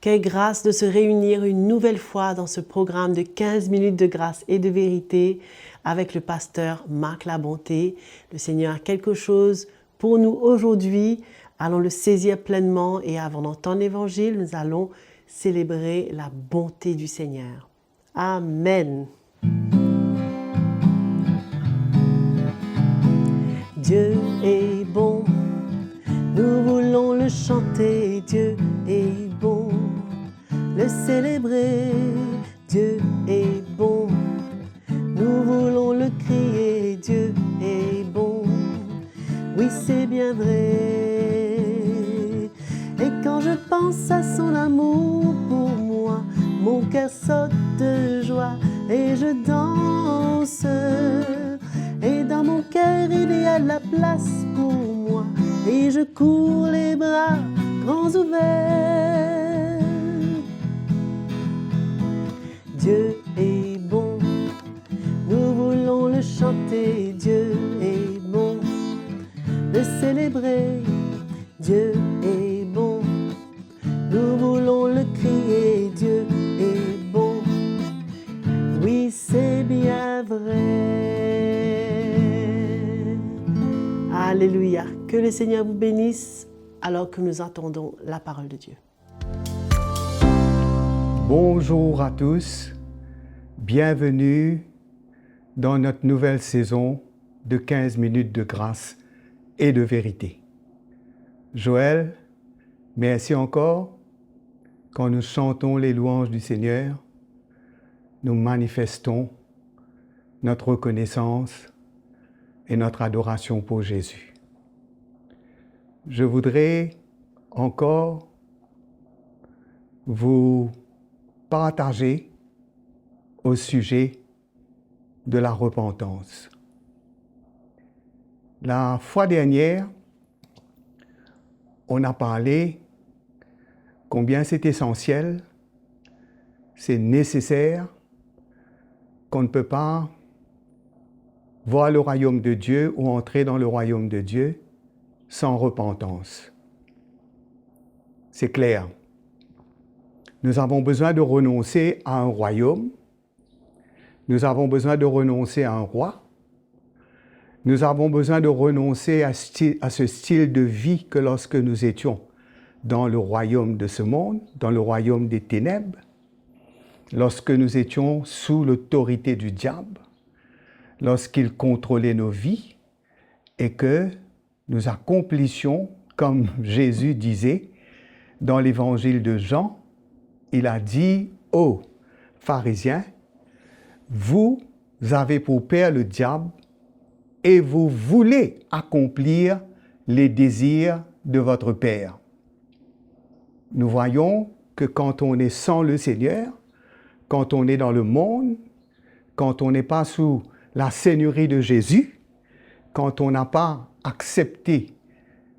Quelle grâce de se réunir une nouvelle fois dans ce programme de 15 minutes de grâce et de vérité avec le pasteur Marc Labonté. Le Seigneur a quelque chose pour nous aujourd'hui. Allons le saisir pleinement et avant d'entendre l'Évangile, nous allons célébrer la bonté du Seigneur. Amen. Dieu est bon, nous voulons le chanter, Dieu est bon, le célébrer, Dieu est bon, nous voulons le crier, Dieu est bon, oui c'est bien vrai. Et quand je pense à son amour pour moi, mon cœur saute de joie et je danse. Et dans mon cœur il y a la place pour moi et je cours les bras grands ouverts. Dieu est bon, nous voulons le chanter, Dieu est bon, le célébrer, Dieu est bon, nous voulons le crier, Dieu est bon, oui c'est bien vrai. Alléluia, que le Seigneur vous bénisse alors que nous entendons la parole de Dieu. Bonjour à tous, bienvenue dans notre nouvelle saison de 15 minutes de grâce et de vérité. Joël, merci encore. Quand nous chantons les louanges du Seigneur, nous manifestons notre reconnaissance et notre adoration pour Jésus. Je voudrais encore vous partager au sujet de la repentance. La fois dernière, on a parlé combien c'est essentiel, c'est nécessaire, qu'on ne peut pas voir le royaume de Dieu ou entrer dans le royaume de Dieu sans repentance. C'est clair. Nous avons besoin de renoncer à un royaume. Nous avons besoin de renoncer à un roi. Nous avons besoin de renoncer à ce style de vie que lorsque nous étions dans le royaume de ce monde, dans le royaume des ténèbres, lorsque nous étions sous l'autorité du diable, lorsqu'il contrôlait nos vies et que nous accomplissions, comme Jésus disait dans l'évangile de Jean, il a dit aux pharisiens, vous avez pour père le diable et vous voulez accomplir les désirs de votre père. Nous voyons que quand on est sans le Seigneur, quand on est dans le monde, quand on n'est pas sous la seigneurie de Jésus, quand on n'a pas accepté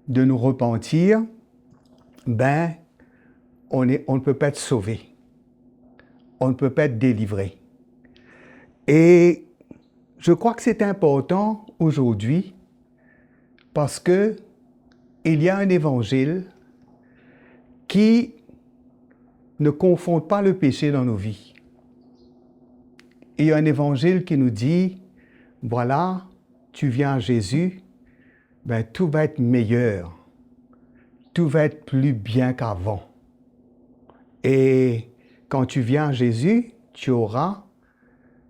de nous repentir, on ne peut pas être sauvé. On ne peut pas être délivré. Et je crois que c'est important aujourd'hui parce que il y a un évangile qui ne confond pas le péché dans nos vies. Il y a un évangile qui nous dit, voilà, tu viens à Jésus, tout va être meilleur, tout va être plus bien qu'avant. Et quand tu viens à Jésus, tu auras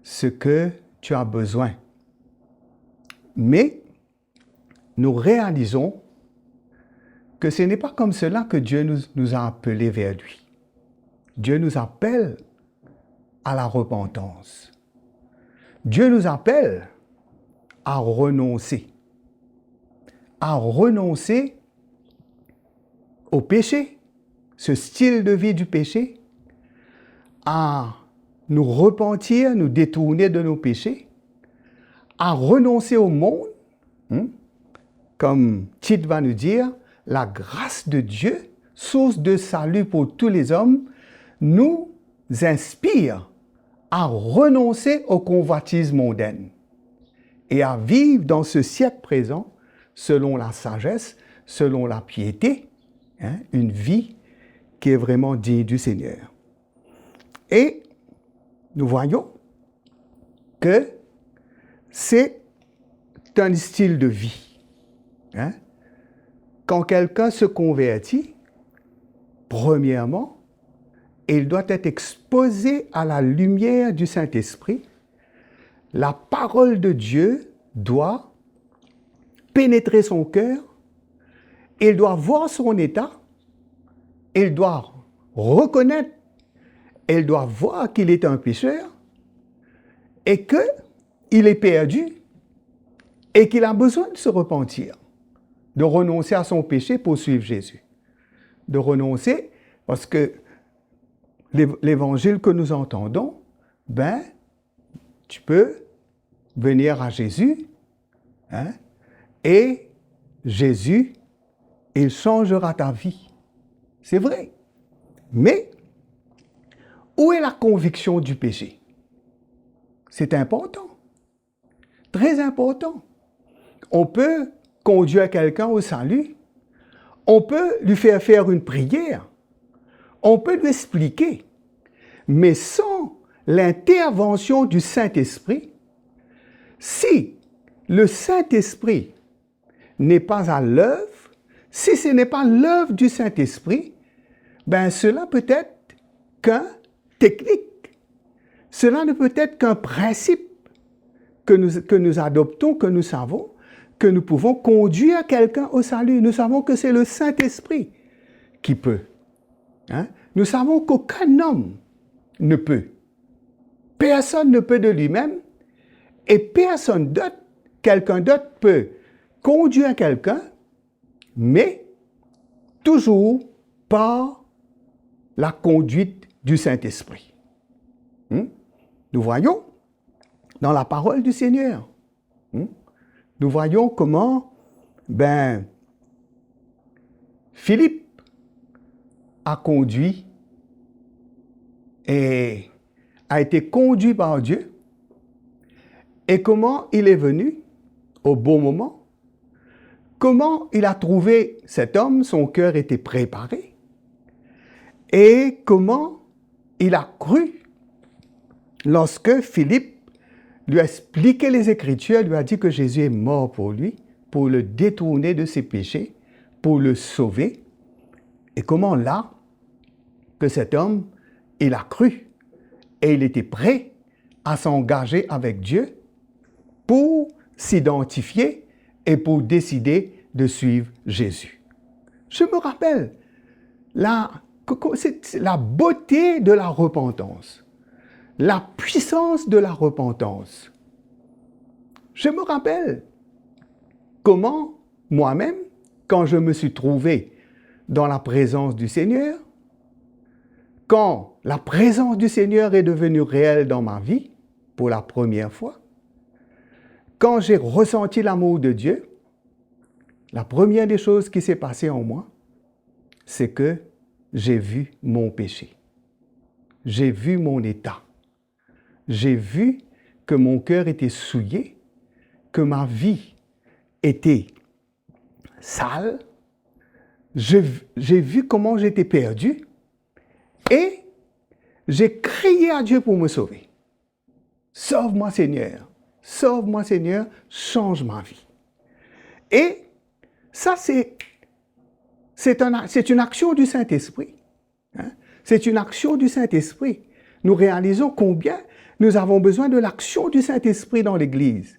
ce que tu as besoin. Mais nous réalisons que ce n'est pas comme cela que Dieu nous a appelés vers lui. Dieu nous appelle à la repentance. Dieu nous appelle à renoncer au péché, ce style de vie du péché, à nous repentir, nous détourner de nos péchés, à renoncer au monde, comme Tite va nous dire, la grâce de Dieu, source de salut pour tous les hommes, nous inspire à renoncer au convoitisme mondaine et à vivre dans ce siècle présent selon la sagesse, selon la piété, une vie qui est vraiment digne du Seigneur. Et nous voyons que c'est un style de vie. Hein? Quand quelqu'un se convertit, premièrement, il doit être exposé à la lumière du Saint-Esprit. La parole de Dieu doit pénétrer son cœur. Il doit voir son état. Il doit reconnaître. Il doit voir qu'il est un pécheur et qu'il est perdu et qu'il a besoin de se repentir, de renoncer à son péché pour suivre Jésus. De renoncer parce que l'évangile que nous entendons, tu peux venir à Jésus, hein, et Jésus, il changera ta vie. C'est vrai. Mais, où est la conviction du péché? C'est important. Très important. On peut conduire quelqu'un au salut. On peut lui faire faire une prière. On peut lui expliquer. Mais sans l'intervention du Saint-Esprit, si le Saint-Esprit n'est pas à l'œuvre, si ce n'est pas l'œuvre du Saint-Esprit, cela peut être qu'un technique. Cela ne peut être qu'un principe que nous adoptons, que nous savons, que nous pouvons conduire quelqu'un au salut. Nous savons que c'est le Saint-Esprit qui peut. Hein? Nous savons qu'aucun homme ne peut. Personne ne peut de lui-même et personne d'autre, quelqu'un d'autre peut conduire quelqu'un, mais toujours par la conduite du Saint-Esprit. Nous voyons dans la parole du Seigneur, nous voyons comment Philippe a conduit et a été conduit par Dieu et comment il est venu au bon moment, comment il a trouvé cet homme, son cœur était préparé et comment il a cru lorsque Philippe lui a expliqué les Écritures, lui a dit que Jésus est mort pour lui, pour le détourner de ses péchés, pour le sauver. Et comment là, que cet homme, il a cru et il était prêt à s'engager avec Dieu pour s'identifier et pour décider de suivre Jésus. Je me rappelle la beauté de la repentance. La puissance de la repentance. Je me rappelle comment moi-même, quand je me suis trouvé dans la présence du Seigneur, quand la présence du Seigneur est devenue réelle dans ma vie, pour la première fois, quand j'ai ressenti l'amour de Dieu, la première des choses qui s'est passée en moi, c'est que j'ai vu mon péché. J'ai vu mon état. J'ai vu que mon cœur était souillé, que ma vie était sale. J'ai vu comment j'étais perdu et j'ai crié à Dieu pour me sauver. Sauve-moi Seigneur, change ma vie. Et ça, c'est une action du Saint-Esprit. Hein? C'est une action du Saint-Esprit. Nous réalisons combien nous avons besoin de l'action du Saint-Esprit dans l'Église.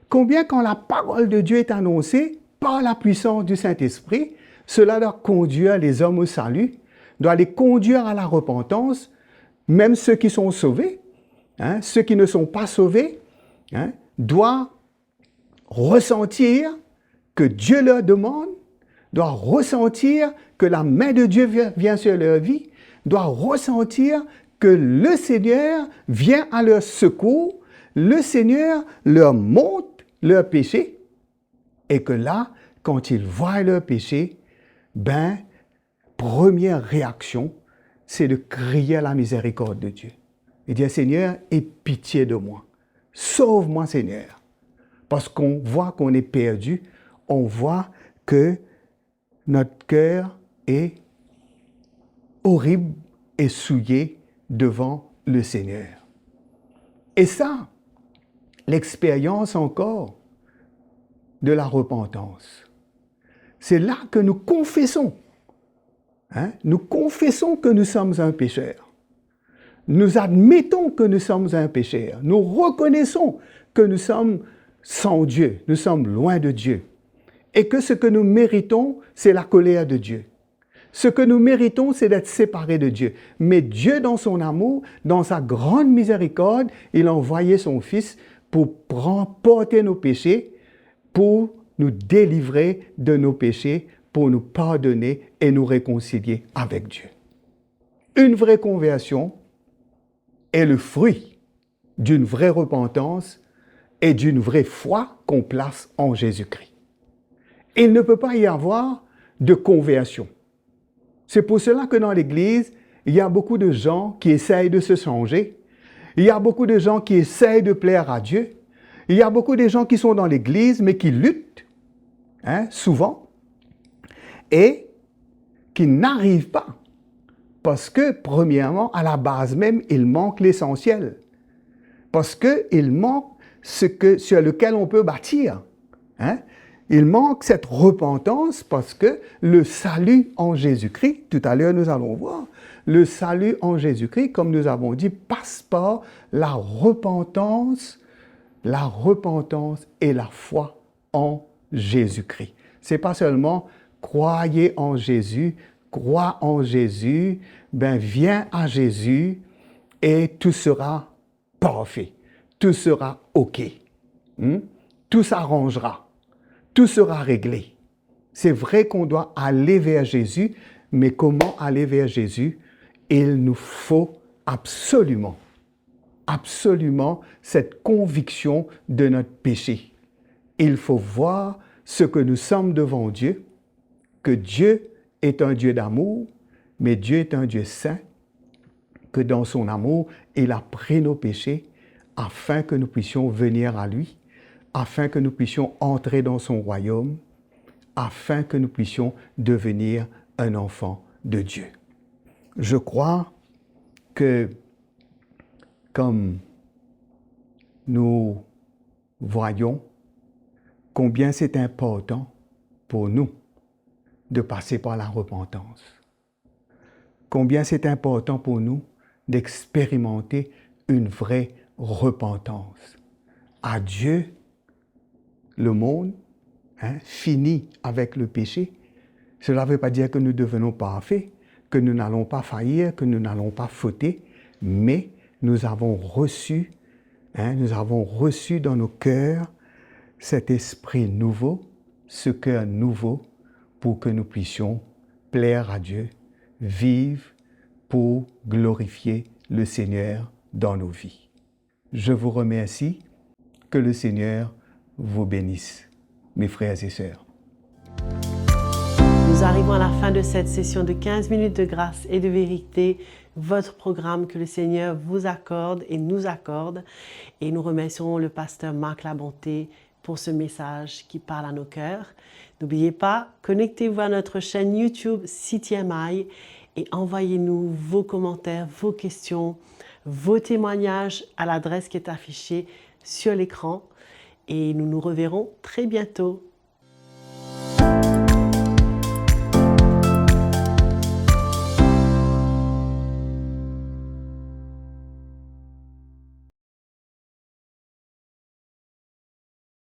Combien quand la parole de Dieu est annoncée par la puissance du Saint-Esprit, cela doit conduire les hommes au salut, doit les conduire à la repentance, même ceux qui sont sauvés, hein, ceux qui ne sont pas sauvés, hein, doivent ressentir que Dieu leur demande, doivent ressentir que la main de Dieu vient sur leur vie, doivent ressentir que le Seigneur vient à leur secours, le Seigneur leur montre leur péché, et que là, quand ils voient leur péché, première réaction, c'est de crier à la miséricorde de Dieu. Et dire, Seigneur, aie pitié de moi. Sauve-moi, Seigneur. Parce qu'on voit qu'on est perdu, on voit que notre cœur est horrible et souillé devant le Seigneur. Et ça, l'expérience encore de la repentance. C'est là que nous confessons. Nous confessons que nous sommes un pécheur. Nous admettons que nous sommes un pécheur. Nous reconnaissons que nous sommes sans Dieu, nous sommes loin de Dieu. Et que ce que nous méritons, c'est la colère de Dieu. Ce que nous méritons, c'est d'être séparés de Dieu. Mais Dieu, dans son amour, dans sa grande miséricorde, il a envoyé son Fils pour porter nos péchés, pour nous délivrer de nos péchés, pour nous pardonner et nous réconcilier avec Dieu. Une vraie conversion est le fruit d'une vraie repentance et d'une vraie foi qu'on place en Jésus-Christ. Il ne peut pas y avoir de conversion. C'est pour cela que dans l'Église, il y a beaucoup de gens qui essayent de se changer. Il y a beaucoup de gens qui essayent de plaire à Dieu. Il y a beaucoup de gens qui sont dans l'Église, mais qui luttent, souvent, et qui n'arrivent pas. Parce que, premièrement, à la base même, il manque l'essentiel. Parce qu'il manque sur lequel on peut bâtir. Il manque cette repentance parce que le salut en Jésus-Christ, tout à l'heure nous allons voir, le salut en Jésus-Christ, comme nous avons dit, passe par la repentance et la foi en Jésus-Christ. Ce n'est pas seulement croyez en Jésus, crois en Jésus, viens à Jésus et tout sera parfait, tout sera OK. Tout s'arrangera. Tout sera réglé. C'est vrai qu'on doit aller vers Jésus, mais comment aller vers Jésus? Il nous faut absolument cette conviction de notre péché. Il faut voir ce que nous sommes devant Dieu, que Dieu est un Dieu d'amour, mais Dieu est un Dieu saint, que dans son amour, il a pris nos péchés afin que nous puissions venir à lui, afin que nous puissions entrer dans son royaume, afin que nous puissions devenir un enfant de Dieu. Je crois que, comme nous voyons combien c'est important pour nous de passer par la repentance, combien c'est important pour nous d'expérimenter une vraie repentance. À Dieu, le monde finit avec le péché. Cela ne veut pas dire que nous devenons parfaits, que nous n'allons pas faillir, que nous n'allons pas fauter, mais nous avons reçu dans nos cœurs cet esprit nouveau, ce cœur nouveau, pour que nous puissions plaire à Dieu, vivre pour glorifier le Seigneur dans nos vies. Je vous remercie. Que le Seigneur vous bénisse, mes frères et sœurs. Nous arrivons à la fin de cette session de 15 minutes de grâce et de vérité, votre programme que le Seigneur vous accorde et nous accorde. Et nous remercions le pasteur Marc Labonté pour ce message qui parle à nos cœurs. N'oubliez pas, connectez-vous à notre chaîne YouTube CTMI et envoyez-nous vos commentaires, vos questions, vos témoignages à l'adresse qui est affichée sur l'écran. Et nous nous reverrons très bientôt.